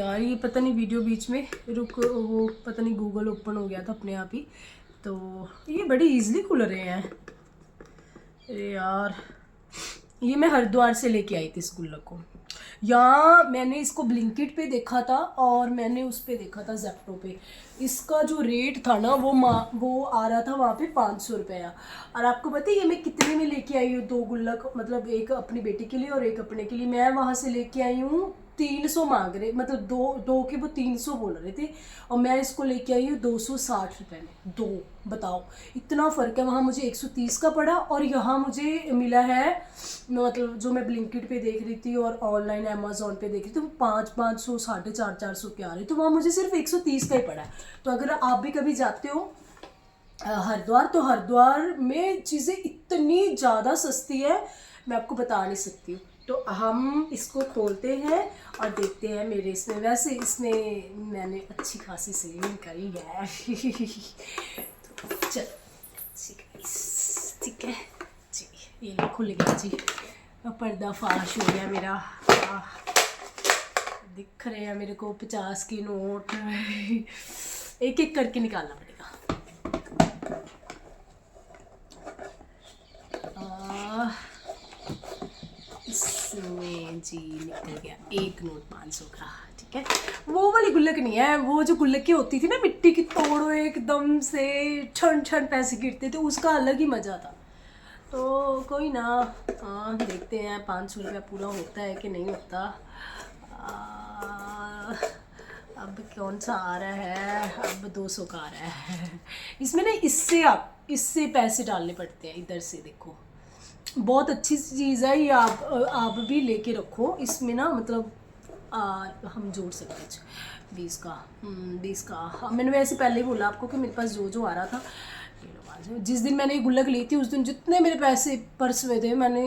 यार ये पता नहीं वीडियो बीच में रुक, वो पता नहीं गूगल ओपन हो गया था अपने आप ही, तो ये बड़ी इजीली खुल रहे हैं। अरे यार, ये मैं हरिद्वार से लेके आई थी इस गुल्लक को। यहाँ मैंने इसको ब्लिंकिट पे देखा था और मैंने उस पे देखा था जेप्टो पे। इसका जो रेट था ना वो आ रहा था वहाँ पे 500 रुपया। और आपको पता है ये मैं कितने में लेके आई हूँ? 2 गुल्लक, मतलब एक अपनी बेटी के लिए और एक अपने के लिए। मैं वहाँ से लेके आई हूँ 300 मांग रहे, मतलब दो के वो 300 बोल रहे थे, और मैं इसको लेके आई हूँ 260 रुपये में 2। बताओ इतना फ़र्क है। वहाँ मुझे 130 का पड़ा और यहाँ मुझे मिला है, मतलब जो मैं ब्लिंकिट पे देख रही थी और ऑनलाइन अमेजोन पे देख रही थी, वो 500 450 के आ रही, तो वहाँ मुझे सिर्फ 130 का ही पड़ा है। तो अगर आप भी कभी जाते हो हरिद्वार, तो हरिद्वार में चीज़ें इतनी ज़्यादा सस्ती है, मैं आपको बता नहीं सकती हूँ। तो हम इसको खोलते हैं और देखते हैं मेरे इसमें। वैसे इसमें मैंने अच्छी खासी सेविंग करी है। तो चलो ठीक है जी, ये लो खुल गया जी, पर्दा फाश हो गया मेरा। दिख रहे हैं मेरे को 50 के नोट। एक एक करके निकालना पड़ेगा। इसमें जी निकल गया एक नोट 500 का। ठीक है, वो वाली गुल्लक नहीं है, वो जो गुल्लक की होती थी ना मिट्टी की, तोड़ो एकदम से छन छन पैसे गिरते थे, उसका अलग ही मज़ा था। तो कोई ना, हाँ देखते हैं 500 रुपया पूरा होता है कि नहीं होता। अब कौन सा आ रहा है? अब 200 का आ रहा है। इसमें ना इससे पैसे डालने पड़ते हैं, इधर से देखो। बहुत अच्छी चीज़ है ये, आप भी लेके रखो। इसमें ना मतलब हम जोड़ सकते हैं 20 का। हाँ, मैंने वैसे पहले ही बोला आपको कि मेरे पास जो आ रहा था। जिस दिन मैंने ये गुल्लक ली थी उस दिन जितने मेरे पैसे पर्स में थे, मैंने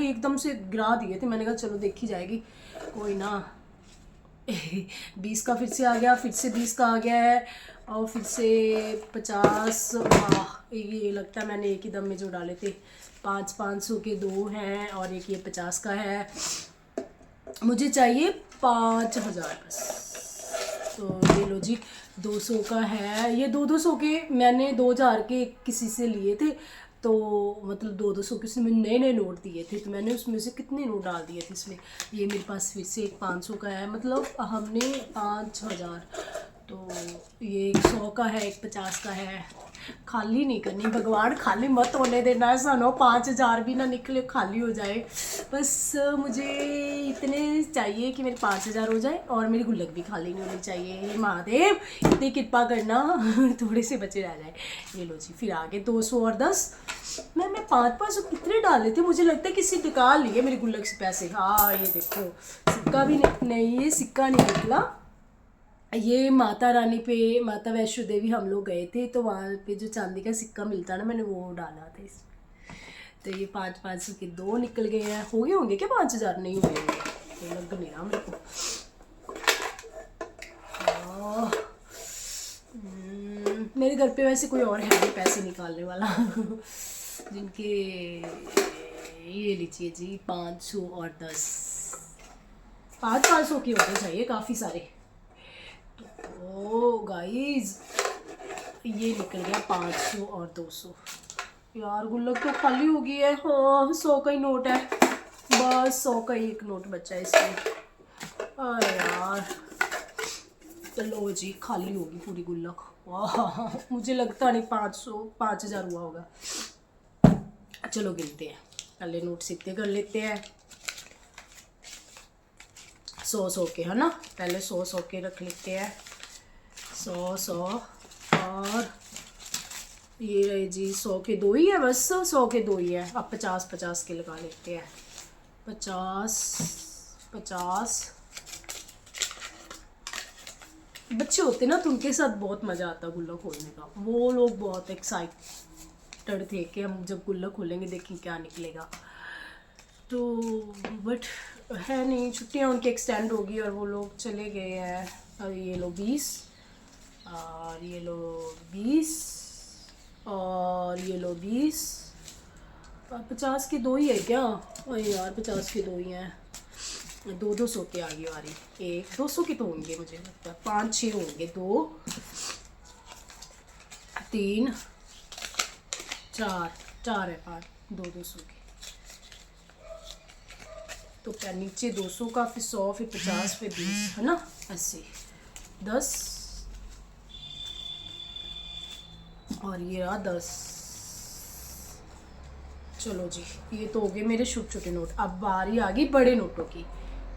एकदम से गिरा दिए थे। मैंने कहा चलो देखी जाएगी, कोई ना। 20 का फिर से आ गया, फिर से 20 का आ गया है, और फिर से 50। वाह, ये लगता है मैंने एक ही दम में जो डाले थे। 500 के 2 हैं और एक ये 50 का है। मुझे चाहिए 5000 बस। तो ये लो जी, 200 का है ये। 200 के मैंने 2000 के किसी से लिए थे, तो मतलब 200 के उसने नए नए नोट दिए थे, तो मैंने उसमें से कितने नोट डाल दिए थे इसमें। ये मेरे पास फिर से एक 500 का है, मतलब हमने 5000। तो ये 100 का है, एक 50 का है। खाली नहीं करनी भगवान, खाली मत होने देना। ऐसा ना हो 5000 भी ना निकले, खाली हो जाए। बस मुझे इतने चाहिए कि मेरे 5000 हो जाए और मेरी गुल्लक भी खाली नहीं होनी चाहिए। महादेव इतनी कृपा करना थोड़े से बचे रह जाए। ये लो जी, फिर आगे 200 और 10। मैं 500 कितने डाले थे? मुझे लगता है किसी निकाल लिए मेरी गुल्लक से पैसे। हाँ ये देखो, सिक्का भी नहीं, ये सिक्का नहीं निकला। ये माता रानी पे, माता वैष्णो देवी हम लोग गए थे, तो वहाँ पे जो चांदी का सिक्का मिलता ना, मैंने वो डाला था इसमें। तो ये 500 के 2 निकल गए हैं। हो गए होंगे क्या 5000? नहीं हुए होंगे, तो लग नहीं रहा मेरे को। मेरे घर पे वैसे कोई और है नहीं पैसे निकालने वाला। जिनके ये लीजिए जी, 500 और 10, 500 के होने चाहिए काफ़ी सारे। ओ गाइस, ये निकल गया 500 और 200। यार गुल्लक तो खाली हो गई है। हाँ 100 का ही नोट है, बस 100 का ही एक नोट बचा है इसमें। अरे यार, चलो जी, खाली होगी पूरी गुल्लक। वाह, मुझे लगता नहीं 5000 हुआ होगा। चलो गिनते हैं, पहले नोट सीधे कर लेते हैं। 100 के है ना, पहले 100 के रख लेते हैं। 100 और ये रहे जी 100 के 2 ही है, बस 100 के 2 ही है। अब 50 के लगा लेते हैं। 50 बच्चे होते ना तो उनके साथ बहुत मज़ा आता गुल्लक खोलने का। वो लोग बहुत एक्साइटेड थे कि हम जब गुल्लक खोलेंगे देखें क्या निकलेगा। तो बट है नहीं, छुट्टियां उनकी एक्सटेंड होगी और वो लोग चले गए हैं। और ये लो 20 और ये लो 20 और ये लो 20 और 50 के 2 ही है क्या? अरे यार 50 के 2 ही हैं। 200 के आगे वाली, 200 के तो होंगे मुझे लगता है, 5-6 होंगे, 2 3 4 4 है, 5 200 के। तो क्या नीचे 200 का, फिर 100, फिर 50, फिर 20, है ना, ऐसे 10 और ये रहा 10। चलो जी, ये तो हो गए मेरे छोटे छोटे नोट। अब बारी आ गई बड़े नोटों की।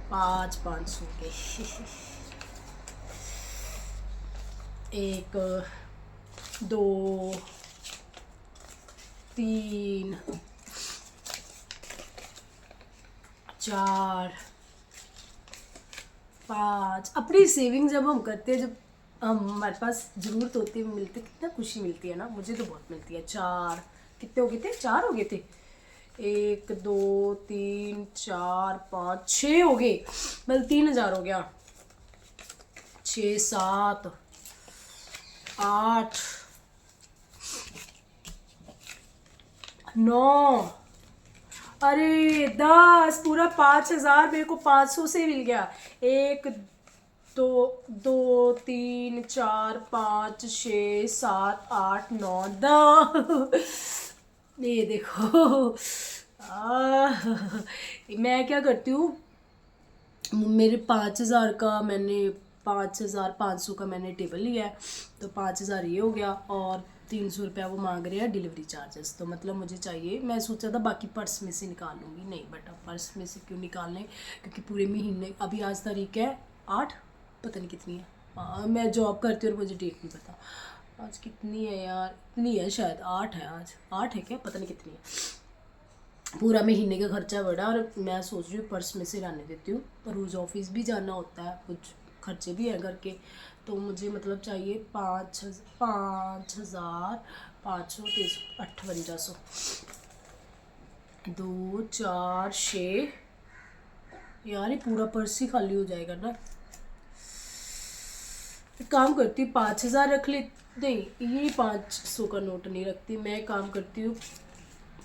500 के 1 2 3 4 5। अपनी सेविंग जब हम करते हैं, जब हमारे पास ज़रूरत होती है, मिलते, कितना खुशी मिलती है ना, मुझे तो बहुत मिलती है। 4 कितने हो गए थे? 4 हो गए थे। 1 2 3 4 5 6 हो गए, मतलब 3000 हो गया। 6 7 8 9, अरे 10, पूरा 5000 मेरे को 500 से मिल गया। 1 2 2 3 4 5 6 7 8 9 10। ये देखो, मैं क्या करती हूँ, मेरे 5000 का मैंने 5500 का मैंने टेबल लिया है, तो 5000 ये हो गया, और 300 रुपया वो मांग रहे हैं डिलीवरी चार्जेस। तो मतलब मुझे चाहिए, मैं सोचा था बाकी पर्स में से निकाल लूँगी, नहीं बेटा पर्स में से क्यों निकालने, क्योंकि पूरे महीने, अभी आज तारीख है 8, पता नहीं कितनी है, हाँ मैं जॉब करती हूँ और मुझे डेट नहीं पता आज कितनी है यार, इतनी है शायद, 8 है, आज 8 है क्या, पता नहीं कितनी है। पूरा महीने का खर्चा बढ़ा, और मैं सोच रही हूँ पर्स में से लाने देती हूँ, पर रोज़ ऑफिस भी जाना होता है, कुछ खर्चे भी हैं घर के, तो मुझे मतलब चाहिए 5500 5800, 2 4 6, यार ये पूरा पर्स ही खाली हो जाएगा ना। एक काम करती हूँ, 5000 रख ले, नहीं ये 500 का नोट नहीं रखती मैं, काम करती हूँ,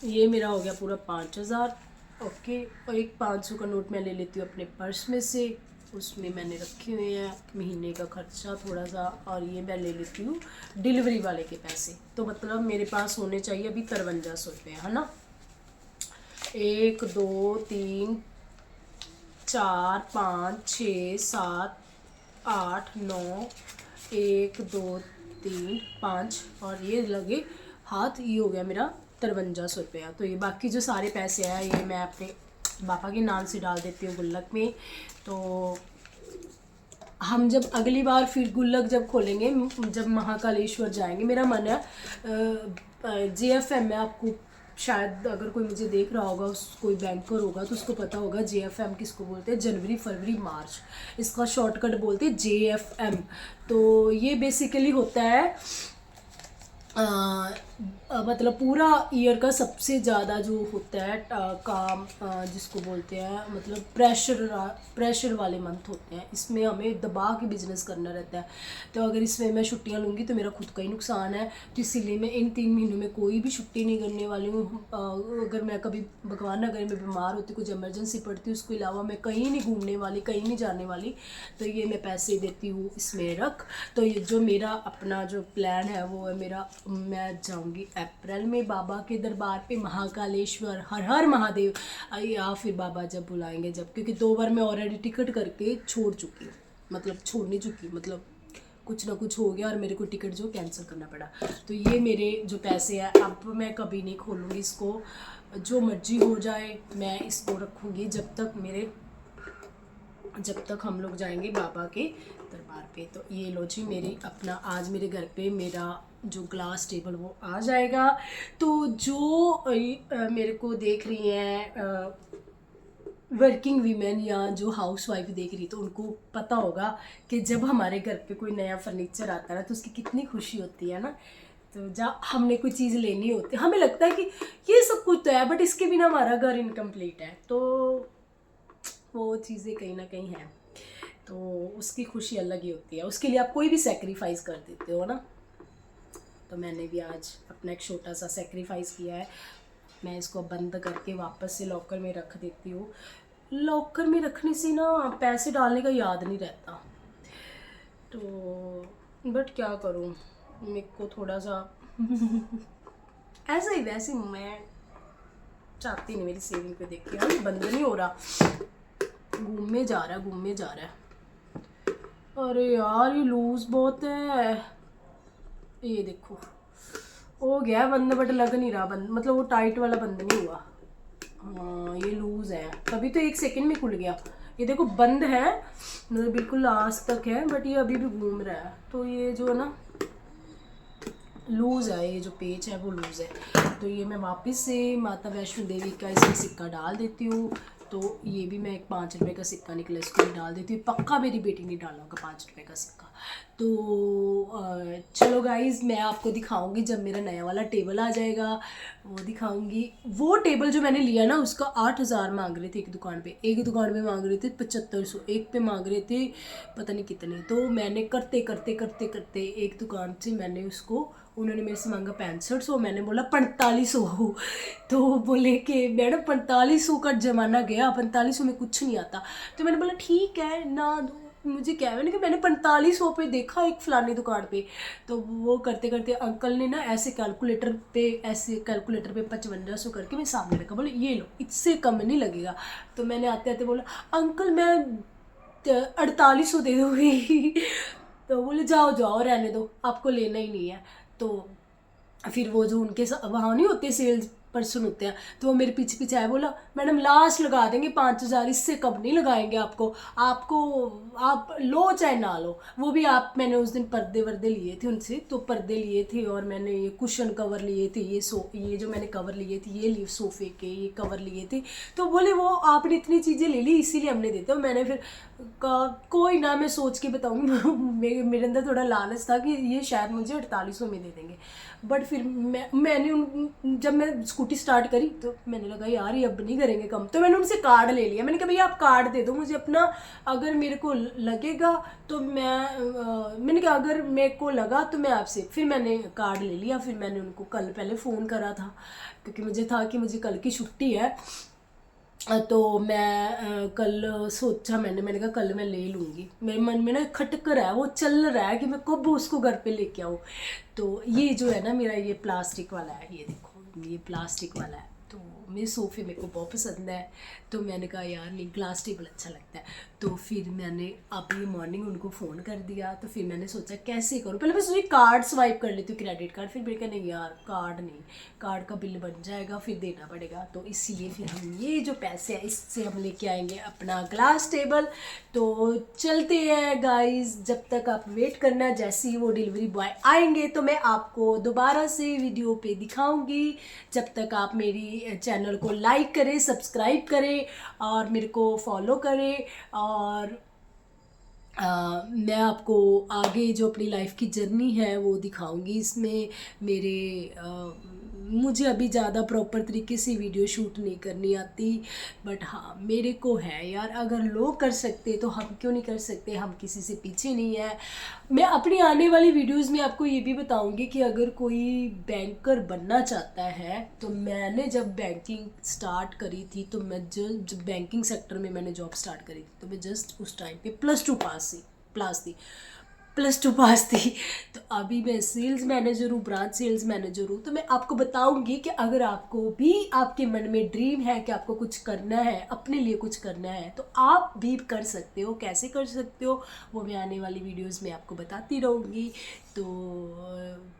ये मेरा हो गया पूरा 5000, ओके, और एक 500 का नोट मैं ले लेती हूँ अपने पर्स में से, उसमें मैंने रखे हुए हैं महीने का खर्चा थोड़ा सा, और ये मैं ले लेती हूँ डिलीवरी वाले के पैसे। तो मतलब मेरे पास होने चाहिए अभी 5300 रुपये, है ना। 1 2 3 4 5 6 7 8 9, 1 2 3 5, और ये लगे हाथ, ये हो गया मेरा 5300 रुपया। तो ये बाकी जो सारे पैसे हैं ये मैं अपने पापा के नाम से डाल देती हूँ गुल्लक में। तो हम जब अगली बार फिर गुल्लक जब खोलेंगे, जब महाकालेश्वर जाएंगे, मेरा मन है JFM में, आपको शायद अगर कोई मुझे देख रहा होगा, उस कोई बैंकर होगा तो उसको पता होगा JFM किसको बोलते हैं, जनवरी फरवरी मार्च, इसका शॉर्टकट बोलते हैं JFM। तो ये बेसिकली होता है मतलब पूरा ईयर का सबसे ज़्यादा जो होता है काम, जिसको बोलते हैं मतलब प्रेशर वाले मंथ होते हैं, इसमें हमें दबा के बिजनेस करना रहता है। तो अगर इसमें मैं छुट्टियां लूँगी तो मेरा खुद का ही नुकसान है, तो इसीलिए मैं इन 3 महीनों में कोई भी छुट्टी नहीं करने वाली हूँ। अगर मैं कभी भगवान ना करे मैं बीमार होती, कुछ इमरजेंसी पड़ती, उसके अलावा मैं कहीं नहीं घूमने वाली, कहीं नहीं जाने वाली। तो ये मैं पैसे देती हूँ इसमें रख। तो ये जो मेरा अपना जो प्लान है वो है मेरा, मैं जाऊँगी अप्रैल में बाबा के दरबार पे, महाकालेश्वर, हर हर महादेव, या फिर बाबा जब बुलाएंगे जब, क्योंकि 2 बार मैं ऑलरेडी टिकट करके छोड़ चुकी हूँ, मतलब छोड़ नहीं चुकी, मतलब कुछ ना कुछ हो गया और मेरे को टिकट जो कैंसिल करना पड़ा। तो ये मेरे जो पैसे हैं, अब मैं कभी नहीं खोलूँगी इसको, जो मर्जी हो जाए मैं इसको रखूँगी जब तक हम लोग जाएंगे बाबा के दरबार पे। तो ये लो जी, मेरी अपना आज मेरे घर पे मेरा जो ग्लास टेबल वो आ जाएगा। तो जो मेरे को देख रही हैं वर्किंग वीमेन या जो हाउस वाइफ देख रही, तो उनको पता होगा कि जब हमारे घर पे कोई नया फर्नीचर आता है ना तो उसकी कितनी खुशी होती है ना। तो जब हमने कोई चीज़ लेनी होती है, हमें लगता है कि ये सब कुछ तो है बट इसके बिना हमारा घर इनकम्प्लीट है, तो वो चीज़ें कहीं ना कहीं हैं, तो उसकी खुशी अलग ही होती है, उसके लिए आप कोई भी सेक्रीफाइस कर देते हो ना। तो मैंने भी आज अपना एक छोटा सा सेक्रीफाइस किया है, मैं इसको बंद करके वापस से लॉकर में रख देती हूँ। लॉकर में रखने से ना पैसे डालने का याद नहीं रहता, तो बट क्या करूँ, मेरे को थोड़ा सा ऐसे ही वैसे मैं चाहती नहीं मेरी सेविंग पे देख के, यार बंद नहीं हो रहा, घूमने जा रहा है, घूमने जा रहा है। अरे यार ये लूज बहुत है, ये देखो हो गया बंद बट लग नहीं रहा बंद, मतलब वो टाइट वाला बंद नहीं हुआ। हाँ ये लूज़ है, तभी तो 1 सेकंड में खुल गया। ये देखो बंद है, मतलब बिल्कुल लास्ट तक है, बट ये अभी भी घूम रहा है। तो ये जो है ना लूज़ है, ये जो पेच है वो लूज़ है। तो ये मैं वापस से माता वैष्णो देवी का इसमें सिक्का डाल देती हूँ। तो ये भी मैं एक 5 रुपये का सिक्का निकला, इसको भी डाल देती हूँ। पक्का मेरी बेटी ने डाला होगा 5 रुपये का सिक्का। तो चलो गाइज़, मैं आपको दिखाऊंगी जब मेरा नया वाला टेबल आ जाएगा, वो दिखाऊंगी। वो टेबल जो मैंने लिया ना उसका 8,000 मांग रहे थे एक दुकान पे मांग रहे थे 7500, एक पे मांग रहे थे पता नहीं कितने। तो मैंने करते करते करते करते एक दुकान से मैंने उसको, उन्होंने मेरे से मांगा 6500, मैंने बोला 4500 तो बोले कि मैडम 4500 का ज़माना गया, 4500 में कुछ नहीं आता। तो मैंने बोला ठीक है ना दो, मुझे क्या, मैंने कहा मैंने 4500 पे देखा एक फलानी दुकान पे। तो वो करते करते अंकल ने ना ऐसे कैलकुलेटर पे 5500 करके मैं सामने रखा, बोले ये लो, इससे कम नहीं लगेगा। तो मैंने आते आते बोला अंकल मैं 4800 दे दूँगी तो बोले जाओ जाओ रहने दो, आपको लेना ही नहीं है। तो फिर वो जो उनके वहाँ नहीं होते सेल्स पर्सन होते हैं, तो वो मेरे पीछे पीछे आया, बोला मैडम लास्ट लगा देंगे 5000, इससे कम नहीं लगाएंगे आपको, आप लो चाहे ना लो। वो भी आप, मैंने उस दिन पर्दे वर्दे लिए थे उनसे, तो पर्दे लिए थे और मैंने ये कुशन कवर लिए थे, ये जो मैंने कवर लिए थे, ये सोफ़े के ये कवर लिए थे। तो बोले वो आपने इतनी चीज़ें ले ली इसीलिए हमने देते हो। मैंने फिर कोई ना, मैं सोच के बताऊँगी मेरे अंदर थोड़ा लालच था कि ये शायद मुझे 4800 में दे देंगे। बट फिर मैंने जब मैं स्कूटी स्टार्ट करी तो मैंने लगा यार ये अब नहीं करेंगे कम। तो मैंने उनसे कार्ड ले लिया, मैंने कहा भैया आप कार्ड दे दो मुझे अपना, अगर मेरे को लगेगा तो मैंने कहा अगर मेरे को लगा तो मैं आपसे, फिर मैंने कार्ड ले लिया। फिर मैंने उनको कल पहले फ़ोन करा था क्योंकि मुझे था कि मुझे कल की छुट्टी है, तो मैं कल सोचा, मैंने कहा कल मैं ले लूँगी। मेरे मन में ना खटक रहा है, वो चल रहा है कि मैं कब उसको घर पे लेके आऊँ। तो ये जो है ना मेरा ये प्लास्टिक वाला है, ये देखो ये प्लास्टिक वाला है। तो मेरे सोफ़े मेरे को बहुत पसंद है, तो मैंने कहा यार नहीं ग्लास टेबल अच्छा लगता है। तो फिर मैंने अभी मॉर्निंग उनको फ़ोन कर दिया। तो फिर मैंने सोचा कैसे करूँ, पहले मैं सोची कार्ड स्वाइप कर लेती हूँ, क्रेडिट कार्ड। फिर मेरे कहा नहीं यार कार्ड नहीं, कार्ड का बिल बन जाएगा फिर देना पड़ेगा। तो इसीलिए फिर हम ये जो पैसे हैं इससे हम लेके आएंगे अपना ग्लास टेबल। तो चलते हैं गाइस, जब तक आप वेट करना, जैसे ही वो डिलीवरी बॉय आएंगे तो मैं आपको दोबारा से वीडियो पे दिखाऊंगी। जब तक आप मेरी चैनल को लाइक करें, सब्सक्राइब करें और मेरे को फॉलो करें। और मैं आपको आगे जो अपनी लाइफ की जर्नी है वो दिखाऊंगी इसमें। मुझे अभी ज़्यादा प्रॉपर तरीके से वीडियो शूट नहीं करनी आती, बट हाँ मेरे को है यार, अगर लोग कर सकते तो हम क्यों नहीं कर सकते, हम किसी से पीछे नहीं है। मैं अपनी आने वाली वीडियोस में आपको ये भी बताऊंगी कि अगर कोई बैंकर बनना चाहता है, तो मैंने जब बैंकिंग स्टार्ट करी थी, तो मैं जब बैंकिंग सेक्टर में मैंने जॉब स्टार्ट करी थी, तो मैं जस्ट उस टाइम पे +2 पास थी। तो अभी मैं सेल्स मैनेजर हूँ, ब्रांच सेल्स मैनेजर हूँ। तो मैं आपको बताऊंगी कि अगर आपको भी आपके मन में ड्रीम है कि आपको कुछ करना है, अपने लिए कुछ करना है, तो आप भी कर सकते हो। कैसे कर सकते हो वो मैं आने वाली वीडियोस में आपको बताती रहूँगी। तो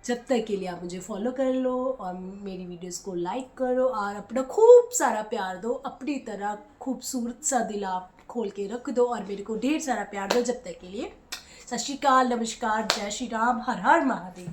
जब तक के लिए आप मुझे फॉलो कर लो और मेरी वीडियोस को लाइक करो और अपना खूब सारा प्यार दो। अपनी तरह खूबसूरत सा दिल आप खोल के रख दो और मेरे को ढेर सारा प्यार दो। जब तक के लिए सत श्री अकाल, नमस्कार, जय श्री राम, हर हर महादेव।